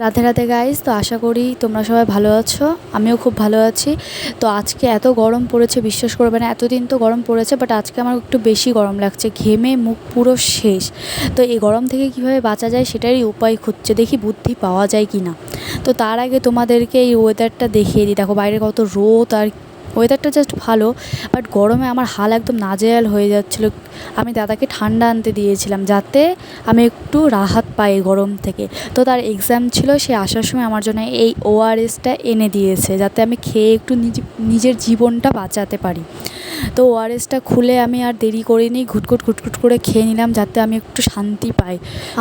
Radhe Radhe guys. তো আশা করি তোমরা সবাই ভালো আছো, আমিও খুব ভালো আছি। তো আজকে এত গরম পড়েছে, বিশ্বাস করবে না। এতদিন তো গরম পড়েছে, বাট আজকে আমার একটু বেশি গরম লাগছে, ঘেমে মুখ পুরো শেষ। তো এই গরম থেকে কিভাবে বাঁচা যায় সেটারই উপায় খুঁজছে, দেখি বুদ্ধি পাওয়া যায় কি না। তো তার আগে তোমাদেরকে এই ওয়েদারটা দেখিয়ে দিই। দেখো বাইরে কত রোদ, আর ওয়েদারটা জাস্ট ভালো, বাট গরমে আমার হাল একদম নাজেহাল হয়ে যাচ্ছিলো। আমি দাদাকে ঠান্ডা আনতে দিয়েছিলাম যাতে আমি একটু রাহাত পাই গরম থেকে। তো তার এক্সাম ছিল, সে আসার সময় আমার জন্য এই ওআরএসটা এনে দিয়েছে যাতে আমি খেয়ে একটু নিজের জীবনটা বাঁচাতে পারি। তো ওআরএসটা খুলে আমি আর দেরি করিনি, ঘুটঘুট ঘুটঘুট করে খেয়ে নিলাম যাতে আমি একটু শান্তি পাই।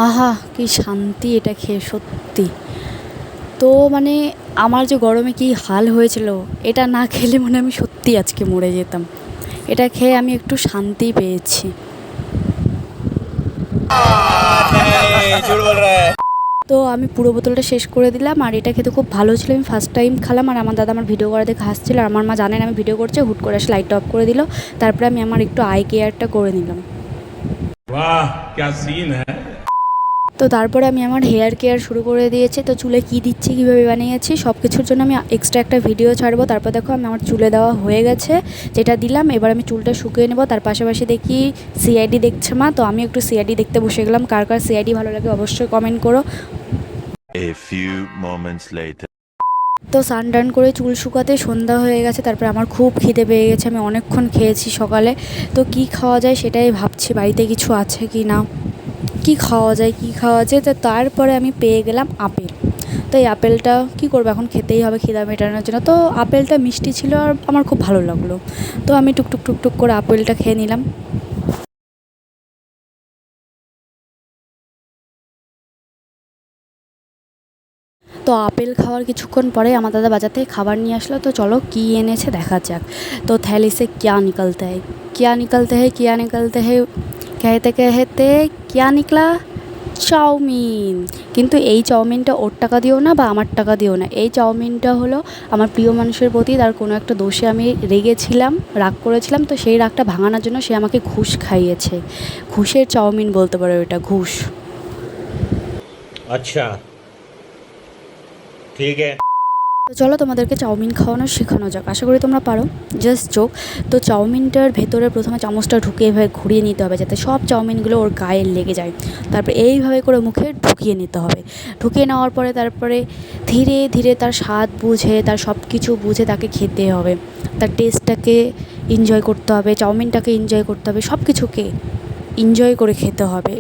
আহা কি শান্তি এটা খেয়ে, সত্যি। তো মানে আমার যে গরমে কী হাল হয়েছিল, এটা না খেলে মানে আমি সত্যি আজকে মরে যেতাম। এটা খেয়ে আমি একটু শান্তি পেয়েছি। তো আমি পুরো বোতলটা শেষ করে দিলাম, আর এটা খেতে খুব ভালো ছিল। আমি ফার্স্ট টাইম খেলাম, আর আমার দাদা আমার ভিডিও করা দেখে হাসছিল, আর আমার মা জানেন আমি ভিডিও করছি, হুট করে এসে লাইটটা অফ করে দিল। তারপরে আমি আমার একটু আই কেয়ারটা করে নিলাম। वाह क्या सीन है। তো তারপরে আমি আমার হেয়ার কেয়ার শুরু করে দিয়েছি। তো চুলে কী দিচ্ছি, কীভাবে বানিয়েছি, সব কিছুর জন্য আমি এক্সট্রা একটা ভিডিও ছাড়বো। তারপর দেখো আমি আমার চুলে দেওয়া হয়ে গেছে, যেটা দিলাম। এবার আমি চুলটা শুকিয়ে নেবো। তার পাশাপাশি দেখি সিআইডি দেখছে মা, তো আমি একটু সিআইডি দেখতে বসে গেলাম। কার কার সিআইডি ভালো লাগে অবশ্যই কমেন্ট করো। A few moments later. তো সানডান করে চুল শুকাতে সন্ধ্যা হয়ে গেছে। তারপরে আমার খুব খিদে পেয়ে গেছে, আমি অনেকক্ষণ খেয়েছি সকালে। তো কি খাওয়া যায় সেটাই ভাবছি, বাড়িতে কিছু আছে কি না, কি খাওয়া যায় তো তারপরে আমি পেয়ে গেলাম আপেল। তো এই আপেলটা কী করবো, এখন খেতেই হবে খিদা মেটানোর জন্য। তো আপেলটা মিষ্টি ছিল আর আমার খুব ভালো লাগলো, তো আমি টুকটুক টুকটুক করে আপেলটা খেয়ে নিলাম। তো আপেল খাওয়ার কিছুক্ষণ পরে আমার দাদা বাজার থেকে খাবার নিয়ে আসলো। তো চলো কী এনেছে দেখা যাক। তো থैली से क्या निकलता है, क्या निकलता है, क्या निकलता है, कहते कहते क्या निकला, চাউমিন। কিন্তু এই চাউমিনটা ওর টাকা দিও না বা আমার টাকা দিও না, এই চাউমিনটা হলো আমার প্রিয় মানুষের প্রতি তার কোনো একটা দোষে আমি রেগেছিলাম, রাগ করেছিলাম। তো সেই রাগটা ভাঙানোর জন্য সে আমাকে ঘুষ খাইয়েছে। ঘুষের চাউমিন বলতে পারো এটা, ঘুষ। अच्छा ठीक है। তো চলো তোমাদেরকে চাউমিন খাওয়ানো শেখানো যাক, আশা করি তোমরা পারো। Just joke. তো চাউমিনটার ভেতরে প্রথমে চামচটা ঢুকিয়ে এভাবে ঘুরিয়ে নিতে হবে যাতে সব চাউমিনগুলো ওর গায়ে লেগে যায়। তারপরে এইভাবে করে মুখে ঢুকিয়ে নিতে হবে। ঢুকিয়ে নেওয়ার পরে তারপরে ধীরে ধীরে তার স্বাদ বুঝে, তার সব কিছু বুঝে তাকে খেতে হবে। তার টেস্টটাকে এনজয় করতে হবে, চাউমিনটাকে এনজয় করতে হবে, সব কিছুকে এনজয় করে খেতে হবে।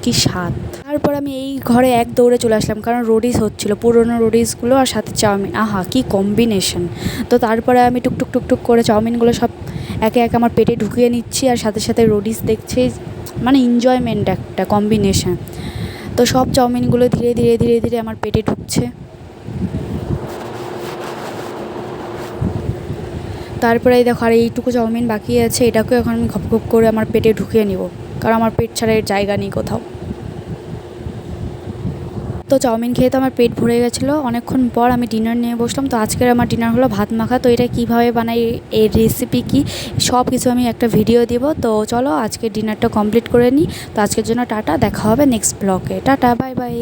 কী স্বাদ। তারপর আমি এই ঘরে এক দৌড়ে চলে আসলাম, কারণ রোডিস হচ্ছিলো, পুরোনো রোডিসগুলো আর সাথে চাউমিন, আহা কী কম্বিনেশন। তো তারপরে আমি টুকটুক টুকটুক করে চাউমিনগুলো সব একে একে আমার পেটে ঢুকিয়ে নিচ্ছি, আর সাথে সাথে রোডিস দেখছি, মানে এনজয়মেন্ট একটা কম্বিনেশন। তো সব চাউমিনগুলো ধীরে ধীরে ধীরে ধীরে আমার পেটে ঢুকছে। তারপরে এই দেখো আর এইটুকু চাউমিন বাকি আছে, এটাকেও এখন আমি ঘপ ঘপ করে আমার পেটে ঢুকিয়ে নিব, কারণ আমার পেট ছাড়া এর জায়গা নেই কোথাও। তো চাউমিন খেয়ে তো আমার পেট ভরে গেছিলো। অনেকক্ষণ পর আমি ডিনার নিয়ে বসলাম। তো আজকের আমার ডিনার হলো ভাত মাখা। তো এটা কীভাবে বানাই, এর রেসিপি কী, সব কিছু আমি একটা ভিডিও দিব। তো চলো আজকে ডিনারটা কমপ্লিট করে নিই। তো আজকের জন্য টাটা, দেখা হবে নেক্সট ব্লগে। Tata, bye bye.